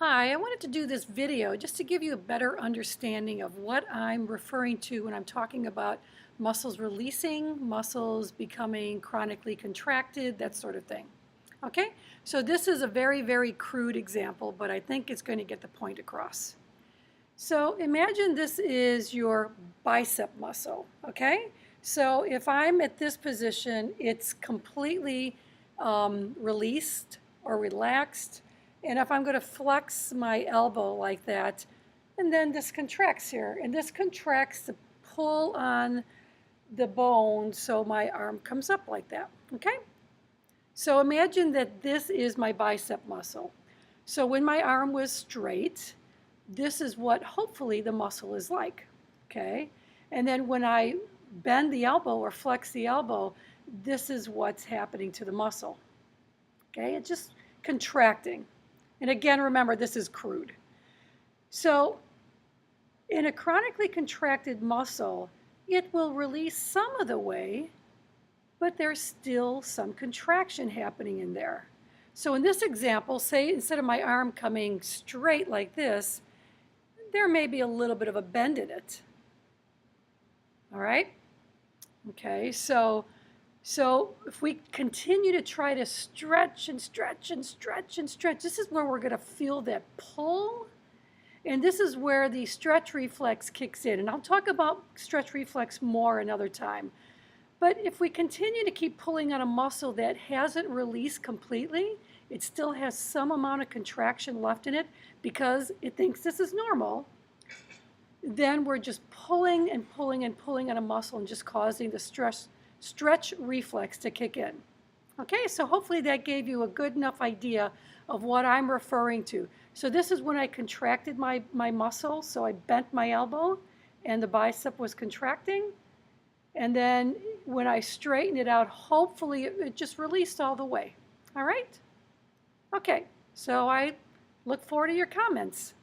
Hi, I wanted to do this video just to give you a better understanding of what I'm referring to when I'm talking about muscles releasing, muscles becoming chronically contracted, that sort of thing. Okay, so this is a very, very crude example, but I think it's going to get the point across. So imagine this is your bicep muscle, okay? So if I'm at this position, it's completely released or relaxed. And if I'm going to flex my elbow like that, and then this contracts here, and this contracts to pull on the bone so my arm comes up like that, okay? So imagine that this is my bicep muscle. So when my arm was straight, this is what hopefully the muscle is like, okay? And then when I bend the elbow or flex the elbow, this is what's happening to the muscle, okay? It's just contracting. And again, remember, this is crude. So in a chronically contracted muscle, it will release some of the way, but there's still some contraction happening in there. So in this example, say instead of my arm coming straight like this, there may be a little bit of a bend in it. All right? Okay, so if we continue to try to stretch and stretch and stretch and stretch, this is where we're going to feel that pull. And this is where the stretch reflex kicks in. And I'll talk about stretch reflex more another time. But if we continue to keep pulling on a muscle that hasn't released completely, it still has some amount of contraction left in it because it thinks this is normal, then we're just pulling and pulling and pulling on a muscle and just causing the stretch reflex to kick in. Okay, so hopefully that gave you a good enough idea of what I'm referring to. So this is when I contracted my muscle, so I bent my elbow and the bicep was contracting. And then when I straighten it out, hopefully it just released all the way. All right? Okay, so I look forward to your comments.